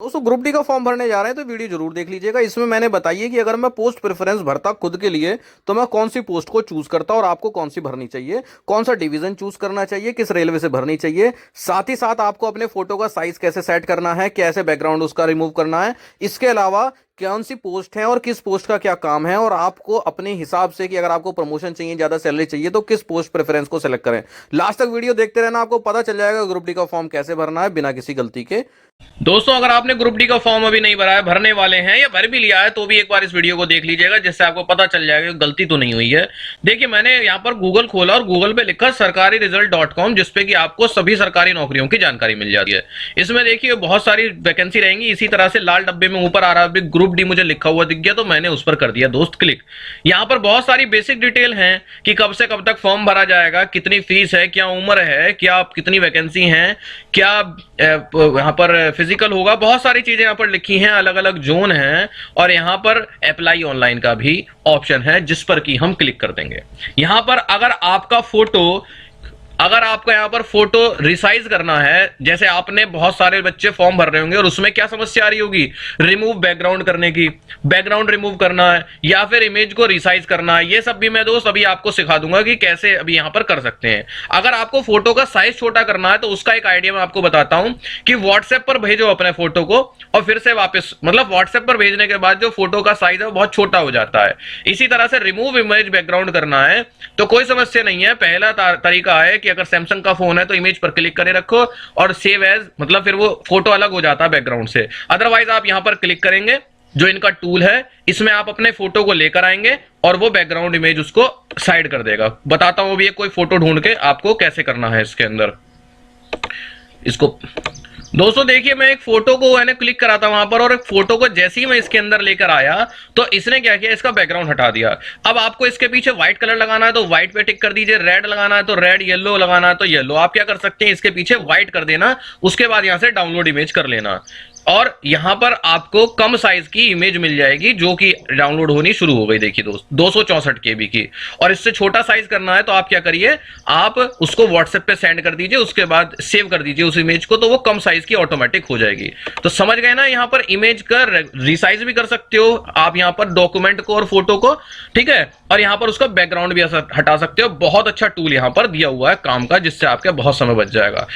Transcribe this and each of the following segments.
दोस्तों group D का form भरने जा रहे हैं तो वीडियो जरूर देख लीजिएगा। इसमें मैंने बताइए कि अगर मैं पोस्ट प्रेफरेंस भरता खुद के लिए तो मैं कौन सी पोस्ट को चूज करता और आपको कौन सी भरनी चाहिए, कौन सा डिवीजन चूज करना चाहिए, किस रेलवे से भरनी चाहिए। साथ ही साथ आपको अपने फोटो का साइज कैसे सेट करना है, कैसे बैकग्राउंड उसका रिमूव करना है। इसके अलावा कौन सी पोस्ट है और किस पोस्ट का क्या काम है, और आपको अपने हिसाब से कि अगर आपको प्रमोशन चाहिए, ज्यादा सैलरी चाहिए तो किस पोस्ट प्रेफरेंस को सिलेक्ट करें। लास्ट तक वीडियो देखते रहना, आपको पता चल जाएगा ग्रुप डी का फॉर्म कैसे भरना है बिना किसी गलती के। दोस्तों अगर आपने ग्रुप डी का फॉर्म अभी नहीं भरा है, भरने वाले हैं या भर भी लिया है, तो भी एक बार इस वीडियो को देख लीजिएगा, जिससे आपको पता चल जाएगा कि गलती तो नहीं हुई है। देखिए मैंने यहाँ पर गूगल खोला और गूगल पे लिखा सरकारी रिजल्ट.com, जिसपे कि आपको सभी सरकारी नौकरियों की जानकारी मिल जाती है। इसमें देखिए बहुत सारी वैकेंसी रहेंगी। इसी तरह से लाल डब्बे में ऊपर आ रहा है ग्रुप डी, मुझे लिखा हुआ दिख गया तो मैंने उस पर कर दिया दोस्त क्लिक। यहाँ पर बहुत सारी बेसिक डिटेल है कि कब से कब तक फॉर्म भरा जाएगा, कितनी फीस है, क्या उम्र है, क्या कितनी वैकेंसी है, क्या यहाँ पर फिजिकल होगा, बहुत सारी चीजें यहाँ पर लिखी हैं, अलग अलग जोन हैं। और यहाँ पर अप्लाई ऑनलाइन का भी ऑप्शन है जिस पर कि हम क्लिक कर देंगे। यहाँ पर अगर आपका यहाँ पर फोटो रिसाइज करना है, जैसे आपने बहुत सारे बच्चे फॉर्म भर रहे होंगे और उसमें क्या समस्या आ रही होगी, रिमूव बैकग्राउंड करने की, बैकग्राउंड रिमूव करना है या फिर इमेज को रिसाइज करना है, ये सब भी मैं दोस्त अभी आपको सिखा दूंगा कि कैसे अभी यहाँ पर कर सकते हैं। अगर आपको फोटो का साइज छोटा करना है तो उसका एक आइडिया मैं आपको बताता हूं कि व्हाट्सएप पर भेजो अपने फोटो को और फिर से वापस, मतलब व्हाट्सएप पर भेजने के बाद जो फोटो का साइज है वो बहुत छोटा हो जाता है। इसी तरह से रिमूव इमेज बैकग्राउंड करना है तो कोई समस्या नहीं है। पहला तरीका है कि अगर सैमसंग का फोन है तो इमेज पर क्लिक करे रखो और सेव एज, मतलब फिर वो फोटो अलग हो जाता है बैकग्राउंड से। अदरवाइज आप यहां पर क्लिक करेंगे, जो इनका टूल है इसमें आप अपने फोटो को लेकर आएंगे और वो बैकग्राउंड इमेज उसको साइड कर देगा। बताता हूं अभी कोई फोटो ढूंढ के आपको कैसे करना है इसके अंदर इसको। दोस्तों देखिए मैं एक फोटो को मैंने क्लिक करा था वहां पर, और एक फोटो को जैसे ही मैं इसके अंदर लेकर आया तो इसने क्या किया, इसका बैकग्राउंड हटा दिया। अब आपको इसके पीछे व्हाइट कलर लगाना है तो व्हाइट पे टिक कर दीजिए, रेड लगाना है तो रेड, येलो लगाना है तो येलो। आप क्या कर सकते हैं, इसके पीछे व्हाइट कर देना, उसके बाद यहां से डाउनलोड इमेज कर लेना और यहां पर आपको कम साइज की इमेज मिल जाएगी जो कि डाउनलोड होनी शुरू हो गई। देखिए दोस्त 264 केबी की। और इससे छोटा साइज करना है तो आप क्या करिए, आप उसको व्हाट्सएप पे सेंड कर दीजिए, उसके बाद सेव कर दीजिए उस इमेज को, तो वो कम साइज की ऑटोमेटिक हो जाएगी। तो समझ गए ना, यहां पर इमेज का रिसाइज भी कर सकते हो आप, यहां पर डॉक्यूमेंट को और फोटो को, ठीक है, और यहां पर उसका बैकग्राउंड भी हटा सकते हो। बहुत अच्छा टूल यहां पर दिया हुआ है काम का, जिससे आपका बहुत समय बच जाएगा।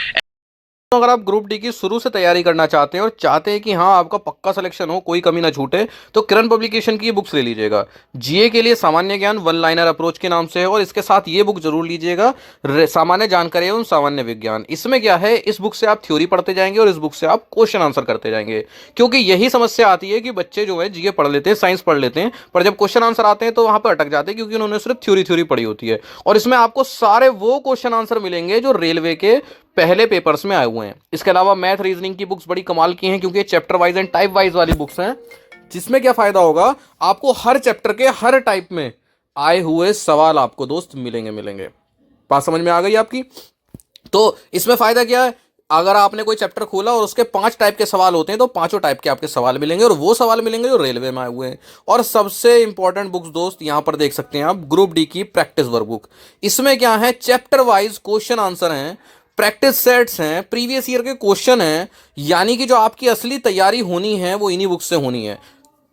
तो अगर आप ग्रुप डी की शुरू से तैयारी करना चाहते हैं और चाहते हैं कि हाँ आपका पक्का सिलेक्शन हो, कोई कमी ना छूटे, तो किरण पब्लिकेशन की बुक्स ले लीजिएगा। जीए के लिए सामान्य ज्ञान वन लाइनर अप्रोच के नाम से है, और इसके साथ ये बुक जरूर लीजिएगा, सामान्य जानकारी एवं सामान्य विज्ञान। इसमें क्या है, इस बुक से आप थ्योरी पढ़ते जाएंगे और इस बुक से आप क्वेश्चन आंसर करते जाएंगे। क्योंकि यही समस्या आती है कि बच्चे जो है जीए पढ़ लेते हैं, साइंस पढ़ लेते हैं, पर जब क्वेश्चन आंसर आते हैं तो वहां पर अटक जाते हैं, क्योंकि उन्होंने सिर्फ थ्योरी पढ़ी होती है। और इसमें आपको सारे वो क्वेश्चन आंसर मिलेंगे जो रेलवे के पहले पेपर्स में आए हुए हैं। इसके अलावा मैथ रीजनिंग की बुक्स बड़ी कमाल की हैं, क्योंकि chapter wise and type wise वाली बुक्स हैं, जिसमें क्या फायदा होगा, आपको हर चैप्टर के हर टाइप में आए हुए सवाल आपको दोस्त मिलेंगे। बात समझ में आ गई आपकी? तो इसमें फायदा क्या है, अगर आपने कोई चैप्टर खोला और उसके 5 टाइप के सवाल होते हैं तो पांचों टाइप के आपके सवाल मिलेंगे, और वो सवाल मिलेंगे जो रेलवे में आए हुए हैं। और सबसे इंपॉर्टेंट बुक्स दोस्त यहां पर देख सकते हैं आप, ग्रुप डी की प्रैक्टिस वर्कबुक। इसमें क्या है, चैप्टर वाइज क्वेश्चन आंसर हैं, प्रैक्टिस सेट्स हैं, प्रीवियस ईयर के क्वेश्चन हैं, यानी कि जो आपकी असली तैयारी होनी है वो इन्हीं बुक से होनी है।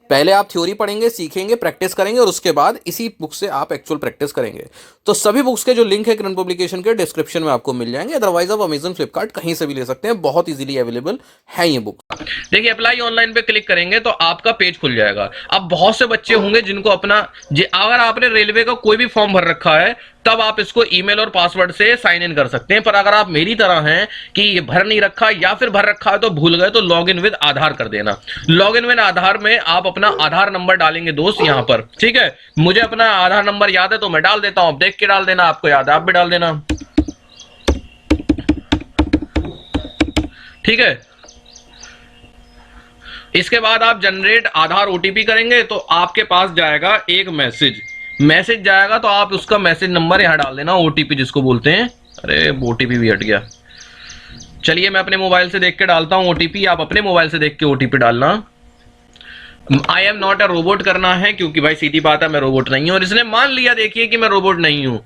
पहले आप थ्योरी पढ़ेंगे, सीखेंगे, प्रैक्टिस करेंगे, और उसके बाद इसी बुक से आप एक्चुअल प्रैक्टिस करेंगे। तो सभी बुक्स के जो लिंक है किरण पब्लिकेशन के डिस्क्रिप्शन में आपको मिल जाएंगे। अदरवाइज आप अमेजन, फ्लिपकार्ट कहीं से भी ले सकते हैं, बहुत इजीली अवेलेबल है ये बुक। देखिए अप्लाई ऑनलाइन पे क्लिक करेंगे तो आपका पेज खुल जाएगा। अब बहुत से बच्चे होंगे जिनको अपना, अगर आपने रेलवे का कोई भी फॉर्म भर रखा है तब आप इसको ईमेल और पासवर्ड से साइन इन कर सकते हैं। पर अगर आप मेरी तरह हैं कि ये भर नहीं रखा या फिर भर रखा है तो भूल गए, तो लॉग इन विद आधार कर देना। लॉग इन विद आधार में आप अपना आधार नंबर डालेंगे दोस्त यहां पर, ठीक है। मुझे अपना आधार नंबर याद है तो मैं डाल देता हूं, आप देख के डाल देना, आपको याद है आप भी डाल देना, ठीक है। इसके बाद आप जनरेट आधार ओटीपी करेंगे तो आपके पास जाएगा एक मैसेज जाएगा, तो आप उसका मैसेज नंबर यहां डाल देना, ओटीपी जिसको बोलते हैं। अरे ओटीपी भी हट गया, चलिए मैं अपने मोबाइल से देख के डालता हूं ओटीपी, आप अपने मोबाइल से देख के ओटीपी डालना। I am not a robot करना है, क्योंकि भाई सीधी बात है मैं रोबोट नहीं हूं, और इसने मान लिया देखिए कि मैं रोबोट नहीं हूं।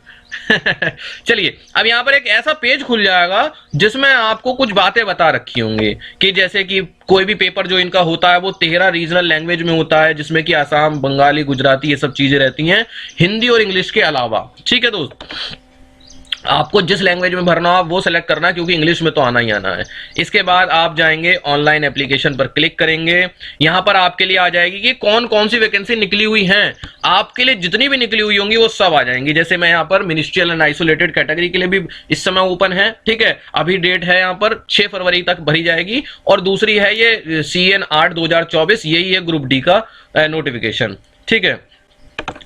चलिए अब यहां पर एक ऐसा पेज खुल जाएगा जिसमें आपको कुछ बातें बता रखी होंगी कि जैसे कि कोई भी पेपर जो इनका होता है वो 13 रीजनल लैंग्वेज में होता है, जिसमें कि आसाम, बंगाली, गुजराती ये सब चीजें रहती हैं, हिंदी और इंग्लिश के अलावा। ठीक है दोस्त, आपको जिस लैंग्वेज में भरना हो वो सेलेक्ट करना, क्योंकि इंग्लिश में तो आना ही आना है। इसके बाद आप जाएंगे ऑनलाइन एप्लीकेशन पर क्लिक करेंगे, यहां पर आपके लिए आ जाएगी कि कौन कौन सी वैकेंसी निकली हुई हैं। आपके लिए जितनी भी निकली हुई होंगी वो सब आ जाएंगी। जैसे मैं यहां पर मिनिस्ट्रियल एंड आइसोलेटेड कैटेगरी के लिए भी इस समय ओपन है। ठीक है, अभी डेट है यहां पर 6 फरवरी तक भरी जाएगी, और दूसरी है ये CN 8 2024, यही है ग्रुप डी का नोटिफिकेशन। ठीक है,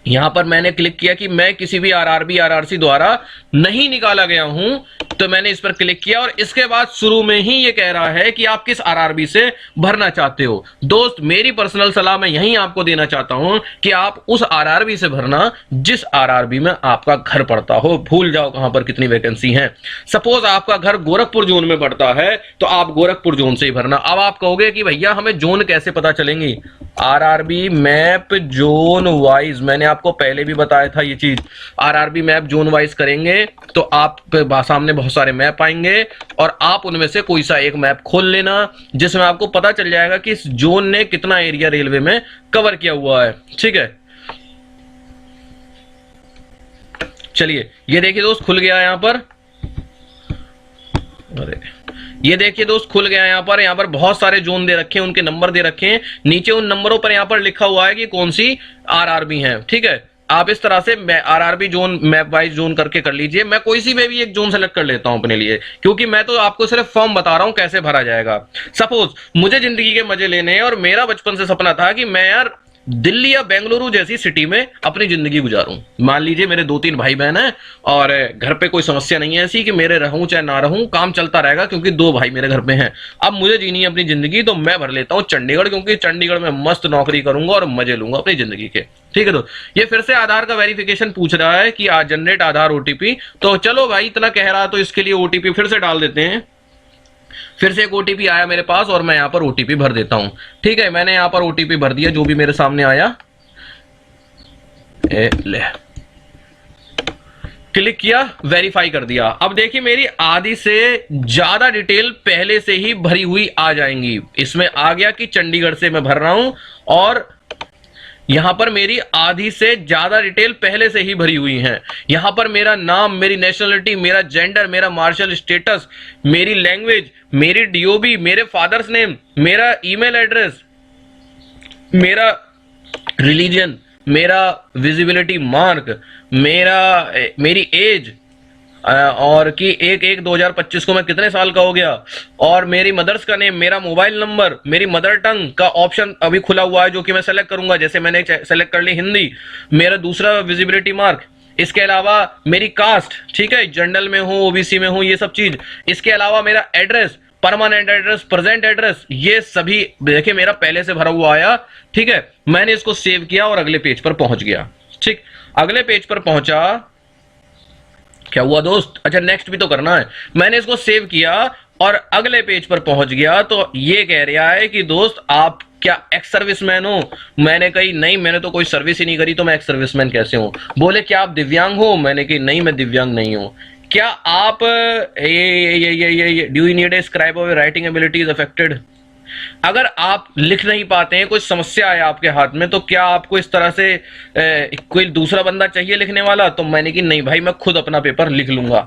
यहां पर मैंने क्लिक किया कि मैं किसी भी RRB RRC द्वारा नहीं निकाला गया हूं, तो मैंने इस पर क्लिक किया, और इसके बाद शुरू में ही ये कह रहा है कि आप किस RRB से भरना चाहते हो। दोस्त मेरी पर्सनल सलाह मैं यही आपको देना चाहता हूं कि आप उस RRB से भरना जिस RRB में आपका घर पड़ता हो। भूल जाओ कहां पर कितनी वैकेंसी है। सपोज आपका घर गोरखपुर जोन में पड़ता है तो आप गोरखपुर जोन से ही भरना। अब आप कहोगे कि भैया हमें जोन कैसे पता चलेंगी? RRB मैप जोन वाइज, मैंने आपको पहले भी बताया था ये चीज। RRB मैप जोन वाइज करेंगे तो आप सामने बहुत सारे मैप आएंगे, और आप उनमें से कोई सा एक मैप खोल लेना जिसमें आपको पता चल जाएगा कि इस जोन ने कितना एरिया रेलवे में कवर किया हुआ है। ठीक है, चलिए ये देखिए दोस्त खुल गया यहां पर। अरे ये देखिए दोस्त खुल गया यहां पर बहुत सारे जोन दे रखे हैं, उनके नंबर दे रखे हैं। नीचे उन नंबरों पर यहां पर लिखा हुआ है कि कौन सी RRB है। ठीक है, आप इस तरह से RRB zone map wise zone करके कर लीजिए। मैं कोई सी में भी एक जोन सेलेक्ट कर लेता हूं अपने लिए, क्योंकि मैं तो आपको सिर्फ फॉर्म बता रहा हूं कैसे भरा जाएगा। सपोज मुझे जिंदगी के मजे लेने हैं, और मेरा बचपन से सपना था कि मैं यार दिल्ली या बेंगलुरु जैसी सिटी में अपनी जिंदगी गुजारूं। मान लीजिए मेरे 2-3 भाई बहन हैं, और घर पे कोई समस्या नहीं है ऐसी कि मेरे रहूं चाहे ना रहूं, काम चलता रहेगा, क्योंकि 2 भाई मेरे घर पे हैं। अब मुझे जीनी है अपनी जिंदगी, तो मैं भर लेता हूं चंडीगढ़, क्योंकि चंडीगढ़ में मस्त नौकरी करूंगा और मजे लूंगा अपनी जिंदगी के। ठीक है, तो ये फिर से आधार का वेरिफिकेशन पूछ रहा है कि आज जनरेट आधार OTP। तो चलो भाई इतना कह रहा है तो इसके लिए OTP फिर से डाल देते हैं। फिर से एक OTP आया मेरे पास, और मैं यहां पर OTP भर देता हूं। ठीक है, मैंने यहां पर OTP भर दिया जो भी मेरे सामने आया। ले क्लिक किया, वेरीफाई कर दिया। अब देखिए मेरी आधी से ज्यादा डिटेल पहले से ही भरी हुई आ जाएंगी। इसमें आ गया कि चंडीगढ़ से मैं भर रहा हूं, और यहां पर मेरी आधी से ज्यादा डिटेल पहले से ही भरी हुई है। यहां पर मेरा नाम, मेरी नेशनलिटी, मेरा जेंडर, मेरा मार्शल स्टेटस, मेरी लैंग्वेज, मेरी DOB, मेरे फादर्स नेम, मेरा ईमेल एड्रेस, मेरा रिलीजन, मेरा विजिबिलिटी मार्क, मेरी एज, और कि 1/1/2025 को मैं कितने साल का हो गया, और मेरी मदर्स का नेम, मेरा मोबाइल नंबर, मेरी मदर टंग का ऑप्शन अभी खुला हुआ है जो कि मैं सेलेक्ट करूंगा। जैसे मैंने सेलेक्ट कर ली हिंदी, मेरा दूसरा विजिबिलिटी मार्क, इसके अलावा मेरी कास्ट, ठीक है, जनरल में हूं, OBC में हूं, ये सब चीज। इसके अलावा मेरा address, permanent address, present address, ये सभी देखिए मेरा पहले से भरा हुआ आया। ठीक है, मैंने इसको सेव किया और अगले पेज पर पहुंच गया। ठीक, अगले पेज पर पहुंचा, क्या हुआ दोस्त? अच्छा नेक्स्ट भी तो करना है। मैंने इसको सेव किया और अगले पेज पर पहुंच गया, तो ये कह रहा है कि दोस्त आप क्या एक्स सर्विसमैन हो? मैंने कही नहीं, मैंने तो कोई सर्विस ही नहीं करी, तो मैं एक्स सर्विसमैन कैसे हूं? बोले क्या आप दिव्यांग हो? मैंने कही नहीं, मैं दिव्यांग नहीं हूं। क्या आप do you need a scribe of writing abilities affected? अगर आप लिख नहीं पाते हैं, कोई समस्या है आपके हाथ में, तो क्या आपको इस तरह से कोई दूसरा बंदा चाहिए लिखने वाला? तो मैंने कि नहीं भाई, मैं खुद अपना पेपर लिख लूंगा।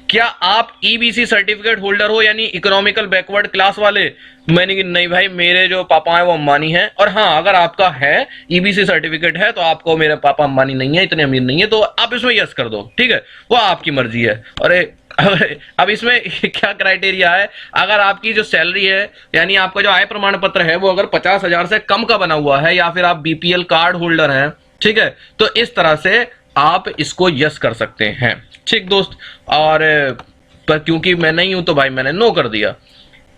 क्या आप EBC सर्टिफिकेट होल्डर हो, यानी इकोनॉमिकल बैकवर्ड क्लास वाले? मैंने कि नहीं भाई, मेरे जो पापा हैं वो अंबानी हैं। और हाँ, अगर आपका है EBC सर्टिफिकेट है तो आपको मेरे पापा अंबानी नहीं है, इतने अमीर नहीं है, तो आप इसमें यस कर दो। ठीक है, वो आपकी मर्जी है। अरे अब इसमें क्या क्राइटेरिया है? अगर आपकी जो सैलरी है, यानी आपका जो आय प्रमाण पत्र है, वो अगर 50,000 से कम का बना हुआ है, या फिर आप BPL कार्ड होल्डर हैं, ठीक है, तो इस तरह से आप इसको यस कर सकते हैं। ठीक दोस्त, और पर क्योंकि मैं नहीं हूं तो भाई मैंने नो कर दिया।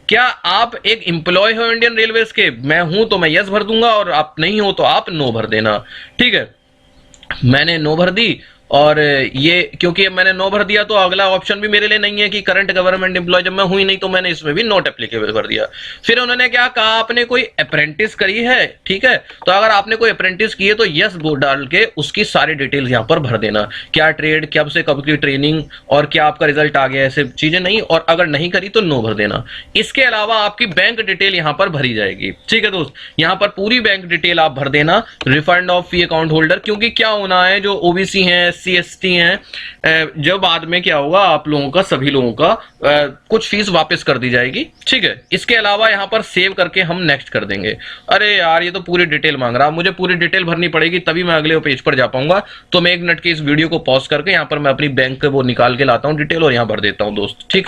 क्या आप एक एम्प्लॉय हो इंडियन रेलवेज के? मैं हूं तो मैं यस भर दूंगा, और आप नहीं हो तो आप नो भर देना। ठीक है, मैंने नो भर दी, और ये क्योंकि मैंने नो भर दिया तो अगला ऑप्शन भी मेरे लिए नहीं है कि करंट गवर्नमेंट एम्प्लॉय, जब मैं हुई नहीं तो मैंने इसमें भी नॉट एप्लीकेबल कर दिया। फिर उन्होंने क्या कहा, आपने कोई अप्रेंटिस करी है, ठीक है, तो अगर आपने कोई अप्रेंटिस की है तो यस डाल के उसकी सारी डिटेल्स यहां पर भर देना, क्या ट्रेड, कब से कब की ट्रेनिंग और क्या आपका रिजल्ट आ गया, ऐसे चीजें नहीं, और अगर नहीं करी तो नो भर देना। इसके अलावा आपकी बैंक डिटेल यहां पर भरी जाएगी, ठीक है दोस्त, यहां पर पूरी बैंक डिटेल आप भर देना। Refund of fee account holder, क्योंकि क्या होना है, जो ओबीसी हैं, एससी एसटी हैं, जो बाद में क्या होगा, आप लोगों का, सभी लोगों का कुछ फीस वापस कर दी जाएगी, ठीक है। इसके अलावा यहां पर सेव करके हम नेक्स्ट कर देंगे। अरे यार ये तो पूरी डिटेल मांग रहा है, मुझे पूरी डिटेल भरनी पड़ेगी तभी मैं अगले पेज पर जा पाऊंगा। तो मैं 1 मिनट के इस वीडियो को पॉज करके यहां पर मैं अपनी बैंक वो निकाल के लाता हूं डिटेल और यहां भर देता हूं दोस्त, ठीक,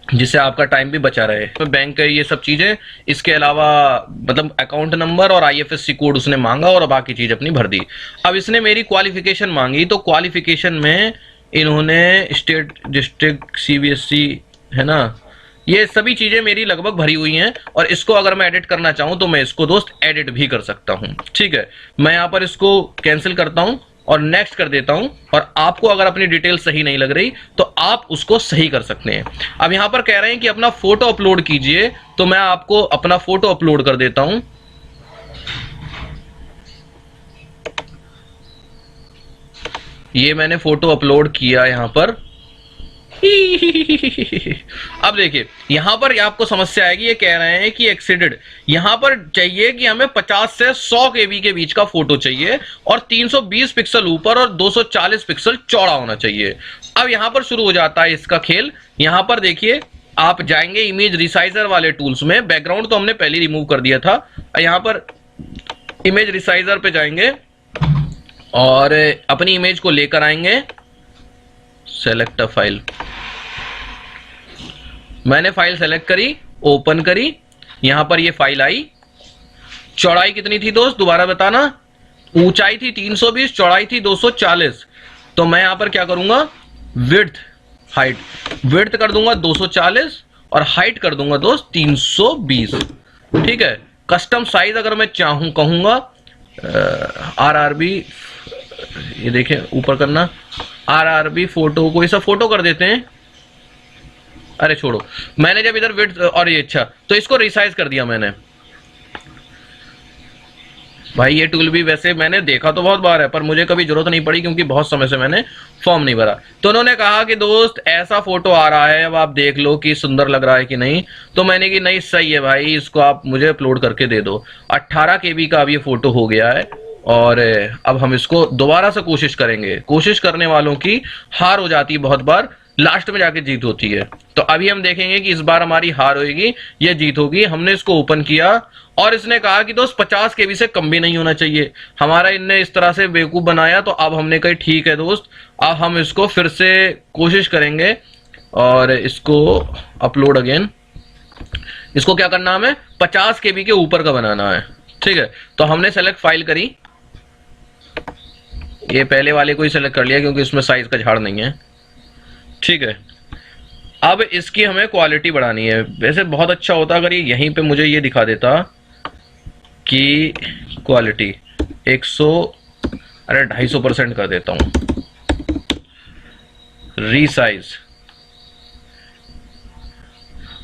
जिससे आपका टाइम भी बचा रहे। तो बैंक का ये सब चीजें, इसके अलावा मतलब अकाउंट नंबर और आईएफएससी कोड उसने मांगा और बाकी चीज अपनी भर दी। अब इसने मेरी क्वालिफिकेशन मांगी, तो क्वालिफिकेशन में इन्होंने स्टेट, डिस्ट्रिक्ट, सीबीएसई, है ना, ये सभी चीजें मेरी लगभग भरी हुई हैं। और इसको अगर मैं एडिट करना चाहूं तो मैं इसको दोस्त एडिट भी कर सकता हूं, ठीक है। मैं यहां पर इसको कैंसिल करता हूं और नेक्स्ट कर देता हूं। और आपको अगर अपनी डिटेल सही नहीं लग रही तो आप उसको सही कर सकते हैं। अब यहां पर कह रहे हैं कि अपना फोटो अपलोड कीजिए, तो मैं आपको अपना फोटो अपलोड कर देता हूं। ये मैंने फोटो अपलोड किया यहां पर। अब देखिए यहां पर आपको समस्या आएगी, ये कह रहे हैं कि एक्सीडेड, यहां पर चाहिए कि हमें 50 से 100 केबी के बीच का फोटो चाहिए और 320 पिक्सल ऊपर और 240 पिक्सल चौड़ा होना चाहिए। अब यहां पर शुरू हो जाता है इसका खेल। यहां पर देखिए आप जाएंगे इमेज रिसाइजर वाले टूल्स में, बैकग्राउंड तो हमने पहले रिमूव कर दिया था। यहां पर इमेज रिसाइजर पे जाएंगे और अपनी इमेज को लेकर आएंगे, सेलेक्ट अ फाइल, मैंने फाइल सेलेक्ट करी, ओपन करी, यहां पर ये फाइल आई। चौड़ाई कितनी थी दोस्त, दोबारा बताना, ऊंचाई थी 320, चौड़ाई थी 240। तो मैं यहां पर क्या करूंगा, विड्थ, हाइट, विड्थ कर दूंगा 240 और हाइट कर दूंगा दोस्त 320, ठीक है। कस्टम साइज अगर मैं चाहूं कहूंगा आरआरबी, ये देखें ऊपर करना, आरआरबी फोटो, कोई सा फोटो कर देते हैं। अरे छोड़ो, मैंने जब इधर विड्थ और ये, अच्छा तो इसको रिसाइज कर दिया मैंने। भाई ये टूल भी वैसे मैंने देखा तो बहुत बार है, पर मुझे कभी जरूरत नहीं पड़ी क्योंकि बहुत समय से मैंने फॉर्म नहीं भरा। तो उन्होंने कहा कि दोस्त ऐसा फोटो आ रहा है, अब आप देख लो कि सुंदर लग रहा है कि नहीं। तो मैंने कि नहीं सही है भाई, इसको आप मुझे अपलोड करके दे दो। 18 केबी का अब ये फोटो हो गया है और अब हम इसको दोबारा से कोशिश करेंगे। कोशिश करने वालों की हार हो जाती है बहुत बार, लास्ट में जाके जीत होती है। तो अभी हम देखेंगे कि इस बार हमारी हार होगी या जीत होगी। हमने इसको ओपन किया और इसने कहा कि दोस्त 50 केबी से कम भी नहीं होना चाहिए। हमारा इनने इस तरह से बेवकूफ बनाया, तो अब हमने कहा ठीक है दोस्त, अब हम इसको फिर से कोशिश करेंगे और इसको अपलोड अगेन। इसको क्या करना, हमें 50 केबी के ऊपर का बनाना है, ठीक है। तो हमने सेलेक्ट फाइल करी, ये पहले वाले को ही सेलेक्ट कर लिया क्योंकि इसमें साइज का झाड़ नहीं है, ठीक है। अब इसकी हमें क्वालिटी बढ़ानी है। वैसे बहुत अच्छा होता अगर ये यहीं पे मुझे ये दिखा देता कि क्वालिटी 250% कर देता हूं, रीसाइज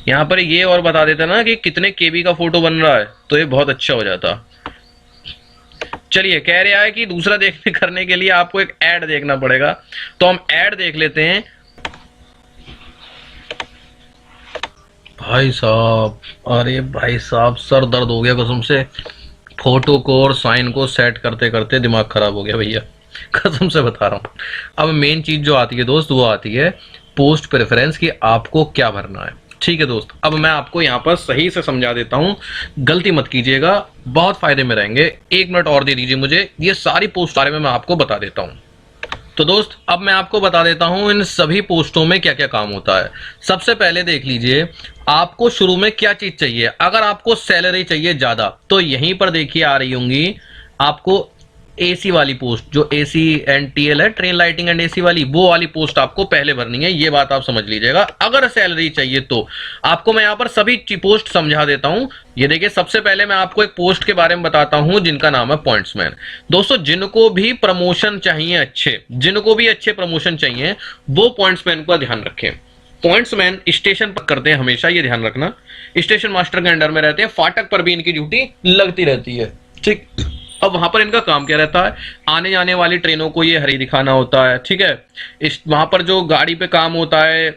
यहां पर ये और बता देता ना कि कितने केबी का फोटो बन रहा है, तो ये बहुत अच्छा हो जाता। चलिए कह रहा है कि दूसरा देखने करने के लिए आपको एक ऐड देखना पड़ेगा, तो हम ऐड देख लेते हैं। भाई साहब, अरे भाई साहब सर दर्द हो गया कसम से, फोटो को और साइन को सेट करते करते दिमाग खराब हो गया भैया, कसम से बता रहा हूं। अब मेन चीज जो आती है दोस्त वो आती है पोस्ट प्रेफरेंस की, आपको क्या भरना है, ठीक है दोस्त। अब मैं आपको यहां पर सही से समझा देता हूं, गलती मत कीजिएगा, बहुत फायदे में रहेंगे। 1 मिनट और दे दीजिए मुझे, ये सारी पोस्ट बारे में मैं आपको बता देता हूं। तो दोस्त अब मैं आपको बता देता हूं इन सभी पोस्टों में क्या क्या काम होता है। सबसे पहले देख लीजिए आपको शुरू में क्या चीज चाहिए। अगर आपको सैलरी चाहिए ज्यादा तो यहीं पर देखिए आ रही होंगी आपको एसी वाली पोस्ट, जो एसी एंड टीएल है, ट्रेन लाइटिंग एंड एसी वाली, वो वाली पोस्ट आपको पहले भरनी है, ये बात आप समझ लीजिएगा। अगर सैलरी चाहिए तो आपको मैं यहां पर सभी पोस्ट समझा देता हूं। ये देखिए, सबसे पहले मैं आपको एक पोस्ट के बारे में बताता हूं जिनका नाम है पॉइंट्समैन। दोस्तों, जिनको भी प्रमोशन चाहिए अच्छे, जिनको भी अच्छे प्रमोशन चाहिए, वो पॉइंट्समैन का ध्यान रखें। पॉइंट्समैन स्टेशन पर करते हैं हमेशा, ये ध्यान रखना, स्टेशन मास्टर के अंडर में रहते हैं, फाटक पर भी इनकी ड्यूटी लगती रहती है, ठीक। अब वहां पर इनका काम क्या रहता है, आने जाने वाली ट्रेनों को ये हरी दिखाना होता है, ठीक है। वहां पर जो गाड़ी पे काम होता है,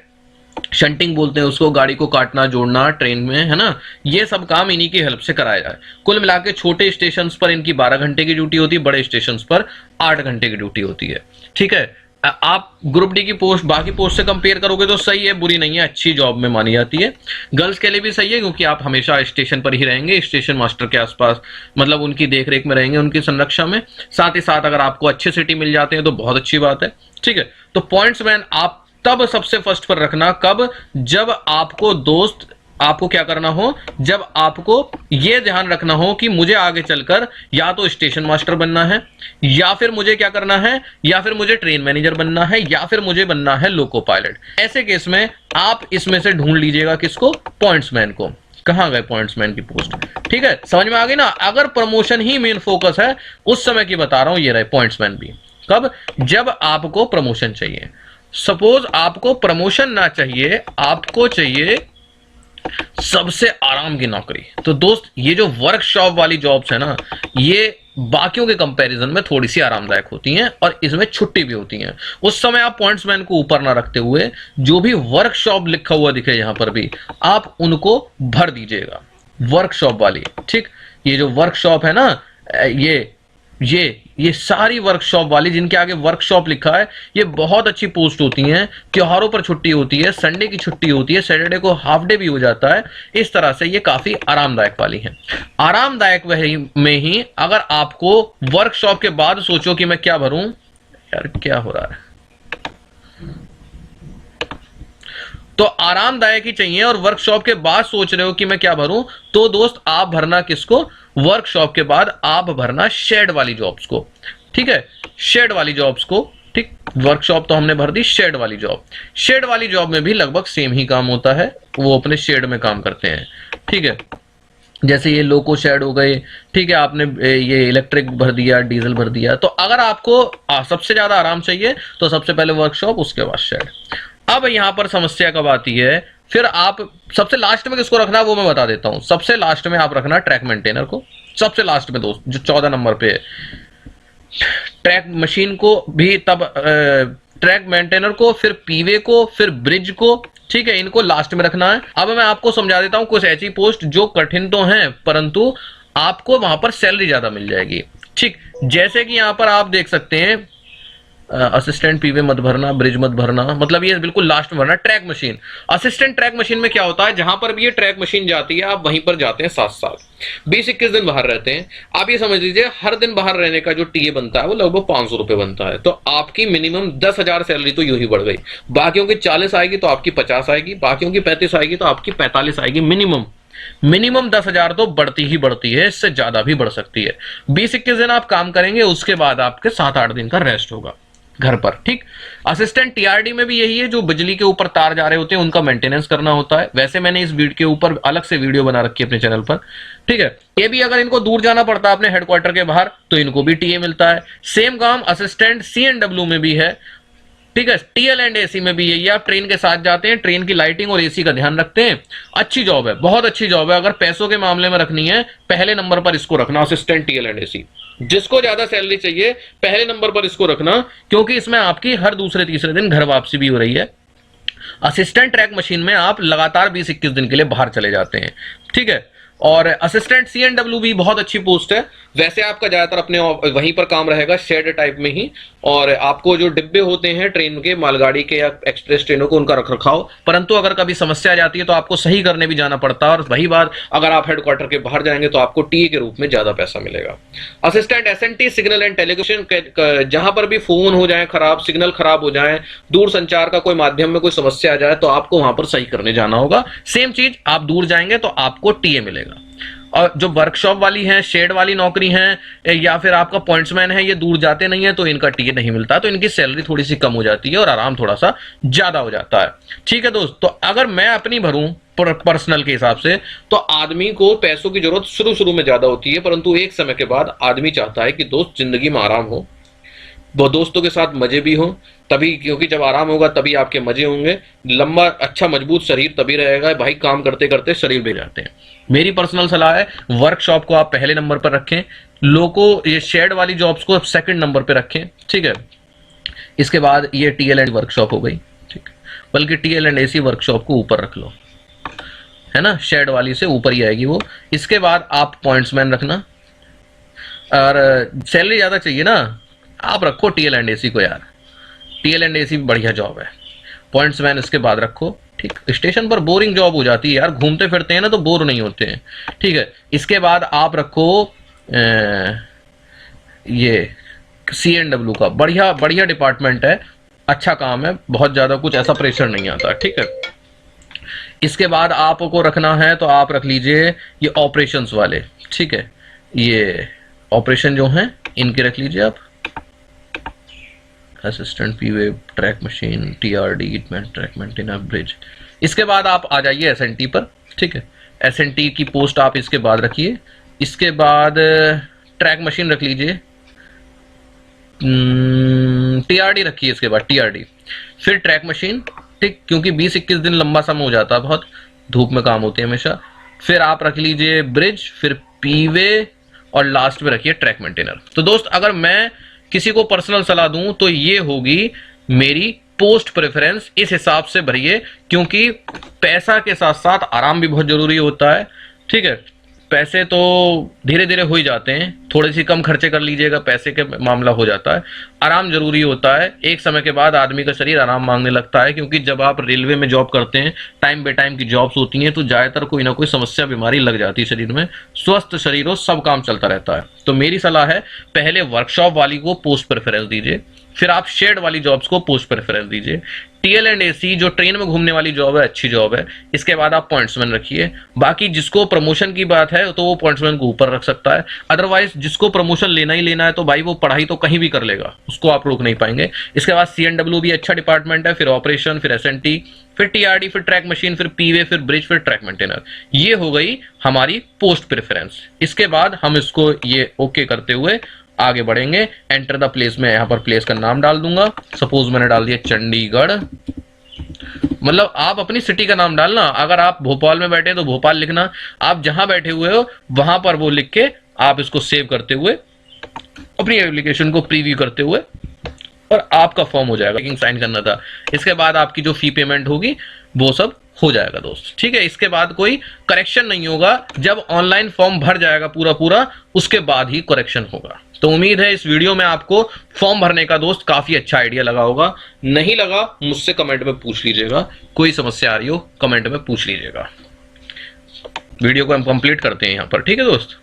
शंटिंग बोलते हैं उसको, गाड़ी को काटना जोड़ना ट्रेन में, है ना, ये सब काम इन्हीं की हेल्प से कराया जाए। कुल मिला के छोटे स्टेशन पर इनकी 12 घंटे की ड्यूटी होती है, बड़े स्टेशन पर 8 घंटे की ड्यूटी होती है, ठीक है। आप ग्रुप डी की पोस्ट बाकी पोस्ट से कंपेयर करोगे तो सही है, बुरी नहीं है, अच्छी जॉब में मानी जाती है। गर्ल्स के लिए भी सही है, क्योंकि आप हमेशा स्टेशन पर ही रहेंगे, स्टेशन मास्टर के आसपास, मतलब उनकी देखरेख में रहेंगे, उनकी संरक्षा में। साथ ही साथ अगर आपको अच्छे सिटी मिल जाते हैं तो बहुत अच्छी बात है, ठीक है। तो पॉइंट्समैन आप तब सबसे फर्स्ट पर रखना, कब, जब आपको दोस्त, आपको क्या करना हो, जब आपको यह ध्यान रखना हो कि मुझे आगे चलकर या तो स्टेशन मास्टर बनना है, या फिर मुझे क्या करना है, या फिर मुझे ट्रेन मैनेजर बनना है, या फिर मुझे बनना है लोको पायलट। ऐसे केस में आप इसमें से ढूंढ लीजिएगा किसको, पॉइंट्समैन को। कहां गए पॉइंट्समैन की पोस्ट, ठीक है, समझ में आ गई ना। अगर प्रमोशन ही मेन फोकस है, उस समय की बता रहा हूं, ये रहे पॉइंट्समैन भी। कब, जब आपको प्रमोशन चाहिए। सपोज आपको प्रमोशन ना चाहिए, आपको चाहिए सबसे आराम की नौकरी, तो दोस्त ये जो वर्कशॉप वाली जॉब्स है ना, ये बाकियों के कंपैरिजन में थोड़ी सी आरामदायक होती हैं और इसमें छुट्टी भी होती हैं। उस समय आप पॉइंट्समैन को ऊपर ना रखते हुए, जो भी वर्कशॉप लिखा हुआ दिखे यहां पर भी, आप उनको भर दीजिएगा, वर्कशॉप वाली, ठीक। ये जो वर्कशॉप है ना, ये सारी वर्कशॉप वाली, जिनके आगे वर्कशॉप लिखा है, ये बहुत अच्छी पोस्ट होती हैं। त्योहारों पर छुट्टी होती है, संडे की छुट्टी होती है, सैटरडे को हाफ डे भी हो जाता है। इस तरह से ये काफी आरामदायक वाली है। आरामदायक में ही अगर आपको वर्कशॉप के बाद सोचो कि मैं क्या भरूं, यार क्या हो रहा है, तो आरामदायक ही चाहिए और वर्कशॉप के बाद सोच रहे हो कि मैं क्या भरूं, तो दोस्त आप भरना किसको, वर्कशॉप के बाद आप भरना शेड वाली जॉब्स को, ठीक है, शेड वाली जॉब्स को, ठीक। वर्कशॉप तो हमने भर दी, शेड वाली जॉब, शेड वाली जॉब में भी लगभग सेम ही काम होता है, वो अपने शेड में काम करते हैं, ठीक है। जैसे ये लोको शेड हो गए, ठीक है, आपने ये इलेक्ट्रिक भर दिया, डीजल भर दिया। तो अगर आपको सबसे ज्यादा आराम चाहिए तो सबसे पहले वर्कशॉप, उसके बाद शेड। अब यहां पर समस्या कब आती है, फिर आप सबसे लास्ट में किसको रखना वो मैं बता देता हूं। सबसे लास्ट में आप रखना ट्रैक मेंटेनर को, सबसे लास्ट में दोस्त, जो 14 नंबर पे है। ट्रैक मशीन को भी तब, ट्रैक मेंटेनर को, फिर पीवे को, फिर ब्रिज को, ठीक है, इनको लास्ट में रखना है। अब मैं आपको समझा देता हूं कुछ ऐसी पोस्ट जो कठिन तो हैं, परंतु आपको वहां पर सैलरी ज्यादा मिल जाएगी, ठीक। जैसे कि यहां पर आप देख सकते हैं, असिस्टेंट पीवे मत भरना, ब्रिज मत भरना, मतलब ये बिल्कुल लास्ट में भरना। Track machine, assistant track machine में क्या होता है, जहां पर भी ये ट्रैक मशीन जाती है आप वहीं पर जाते हैं 7 साल, 20-21 दिन बाहर रहते हैं। आप ये समझ लीजिए हर दिन बाहर रहने का जो टीए बनता है वो लगभग 500 रुपए बनता है। तो आपकी मिनिमम 10,000 सैलरी तो यूं ही बढ़ गई। बाकियों की 40 आएगी तो आपकी 50 आएगी, बाकियों की 35 आएगी तो आपकी 45 आएगी। मिनिमम 10,000 तो बढ़ती ही बढ़ती है, इससे ज्यादा भी बढ़ सकती है। 20-21 दिन आप काम करेंगे, उसके बाद आपके 7-8 दिन का रेस्ट होगा घर पर, ठीक। असिस्टेंट टीआरडी में भी यही है, जो बिजली के ऊपर तार जा रहे होते हैं उनका मेंटेनेंस करना होता है। वैसे मैंने इस वीडियो के ऊपर अलग से वीडियो बना रखी है अपने चैनल पर, ठीक है। ये भी अगर इनको दूर जाना पड़ता है अपने हेडक्वार्टर के बाहर तो इनको भी टीए मिलता है। सेम काम असिस्टेंट सीएनडब्ल्यू में भी है, ठीक है। टीएल एंड एसी में भी यही है, आप ट्रेन के साथ जाते हैं, ट्रेन की लाइटिंग और एसी का ध्यान रखते हैं। अच्छी जॉब है, बहुत अच्छी जॉब है। अगर पैसों के मामले में रखनी है, पहले नंबर पर इसको रखना, असिस्टेंट टीएल एंड एसी। जिसको ज्यादा सैलरी चाहिए पहले नंबर पर इसको रखना, क्योंकि इसमें आपकी हर दूसरे तीसरे दिन घर वापसी भी हो रही है। असिस्टेंट ट्रैक मशीन में आप लगातार 20-21 दिन के लिए बाहर चले जाते हैं, ठीक है। और असिस्टेंट सीएनडब्ल्यू भी बहुत अच्छी पोस्ट है। वैसे आपका ज्यादातर अपने वहीं पर काम रहेगा, शेड टाइप में ही। और आपको जो डिब्बे होते हैं ट्रेन के, मालगाड़ी के या एक्सप्रेस ट्रेनों को, उनका रखरखाव, परंतु अगर कभी समस्या आ जाती है तो आपको सही करने भी जाना पड़ता है। और वही बात, अगर आप हेडक्वार्टर के बाहर जाएंगे तो आपको टीए के रूप में ज्यादा पैसा मिलेगा। Assistant SNT, signal and telecommunication, जहां पर भी फोन हो जाए खराब, सिग्नल खराब हो जाए, दूर संचार का कोई माध्यम में कोई समस्या आ जाए, तो आपको वहां पर सही करने जाना होगा। सेम चीज, आप दूर जाएंगे तो आपको टीए मिलेगा। और जो वर्कशॉप वाली हैं, शेड वाली नौकरी हैं या फिर आपका पॉइंट्समैन है, ये दूर जाते नहीं है तो इनका टीए नहीं मिलता, तो इनकी सैलरी थोड़ी सी कम हो जाती है और आराम थोड़ा सा ज्यादा हो जाता है। ठीक है दोस्त, तो अगर मैं अपनी भरूं पर्सनल के हिसाब से, तो आदमी को पैसों की जरूरत शुरू शुरू में ज्यादा होती है, परंतु एक समय के बाद आदमी चाहता है कि दोस्त जिंदगी में आराम हो, वो दोस्तों के साथ मजे भी हो, तभी, क्योंकि जब आराम होगा तभी आपके मजे होंगे। लंबा अच्छा मजबूत शरीर तभी रहेगा भाई, काम करते करते शरीर भी जाते हैं। मेरी पर्सनल सलाह है वर्कशॉप को आप पहले नंबर पर रखें, लोगों ये शेड वाली जॉब्स को सेकंड नंबर पर रखें। ठीक है, इसके बाद ये टीएल एंड वर्कशॉप हो गई, ठीक, बल्कि टीएल एंड एसी वर्कशॉप को ऊपर रख लो, है ना, शेड वाली से ऊपर ही आएगी वो। इसके बाद आप पॉइंट्समैन रखना, और सैलरी ज्यादा चाहिए ना, आप रखो टीएल एंड एसी को यार, टीएल एंड एसी बढ़िया जॉब है। पॉइंट्समैन इसके बाद रखो। ठीक, स्टेशन पर बोरिंग जॉब हो जाती है यार, घूमते फिरते हैं ना तो बोर नहीं होते हैं। ठीक है, इसके बाद आप रखो ये CNW का, बढ़िया बढ़िया डिपार्टमेंट है, अच्छा काम है, बहुत ज्यादा कुछ ऐसा प्रेशर नहीं आता। ठीक है, इसके बाद आपको रखना है तो आप रख लीजिए ये ऑपरेशंस वाले। ठीक है, ये ऑपरेशन जो हैं इनके रख लीजिए आप, assistant P way, track machine, TRD, track maintainer, bridge. इसके बाद आप आ जाइए SNT पर। ठीक है, SNT की पोस्ट आप इसके बाद रखिए। इसके बाद ट्रैक मशीन रख लीजिए, TRD रखिए, इसके बाद TRD, फिर ट्रैक मशीन। ठीक, क्योंकि 20-21 दिन लंबा समय हो जाता है, बहुत धूप में काम होते हैं हमेशा। फिर आप रख लीजिए ब्रिज, फिर पीवे, और लास्ट में रखिए ट्रैक मेंटेनर। तो दोस्त, अगर मैं किसी को पर्सनल सलाह दूं तो ये होगी मेरी पोस्ट प्रेफरेंस, इस हिसाब से भरिए, क्योंकि पैसा के साथ साथ आराम भी बहुत जरूरी होता है। ठीक है, पैसे तो धीरे धीरे हो ही जाते हैं, थोड़ी सी कम खर्चे कर लीजिएगा, पैसे के मामला हो जाता है। आराम जरूरी होता है, एक समय के बाद आदमी का शरीर आराम मांगने लगता है, क्योंकि जब आप रेलवे में जॉब करते हैं, टाइम बे टाइम की जॉब्स होती हैं, तो ज्यादातर कोई ना कोई समस्या बीमारी लग जाती है शरीर में। स्वस्थ शरीर हो, सब काम चलता रहता है। तो मेरी सलाह है पहले वर्कशॉप वाली को पोस्ट प्रेफरेंस दीजिए, फिर आप शेड वाली जॉब्स को पोस्ट प्रेफरेंस दीजिए। टीएल एंड एसी जो ट्रेन में घूमने वाली जॉब है, अच्छी जॉब है, इसके बाद आप पॉइंट्समैन रखिए। बाकी जिसको प्रमोशन की बात है तो वो पॉइंट्समैन को ऊपर रख सकता है, अदरवाइज जिसको प्रमोशन लेना ही लेना है तो भाई वो पढ़ाई तो कहीं भी कर लेगा, उसको आप रोक नहीं पाएंगे। इसके बाद CNW भी अच्छा डिपार्टमेंट है, फिर ऑपरेशन, फिर SNT, फिर TRD, फिर ट्रैक मशीन, फिर पीवे, फिर ब्रिज, फिर ट्रैक मेंटेनर। ये हो गई हमारी पोस्ट प्रेफरेंस। इसके बाद हम इसको ये ओके करते हुए आगे बढ़ेंगे। एंटर द प्लेस में यहां पर प्लेस का नाम डाल दूंगा, सपोज मैंने डाल दिया चंडीगढ़, मतलब आप अपनी सिटी का नाम डालना। अगर आप भोपाल में बैठे तो भोपाल लिखना, आप जहां बैठे हुए हो वहां पर वो लिख के आप इसको सेव करते हुए अपनी एप्लीकेशन को प्रीव्यू करते हुए, और आपका फॉर्म हो जाएगा। साइन करना था, इसके बाद आपकी जो फी पेमेंट होगी वो सब हो जाएगा दोस्त। ठीक है, इसके बाद कोई करेक्शन नहीं होगा, जब ऑनलाइन फॉर्म भर जाएगा पूरा पूरा उसके बाद ही करेक्शन होगा। तो उम्मीद है इस वीडियो में आपको फॉर्म भरने का दोस्त काफी अच्छा आइडिया लगा होगा। नहीं लगा मुझसे कमेंट में पूछ लीजिएगा, कोई समस्या आ रही हो कमेंट में पूछ लीजिएगा। वीडियो को हम कंप्लीट करते हैं यहां पर। ठीक है दोस्त।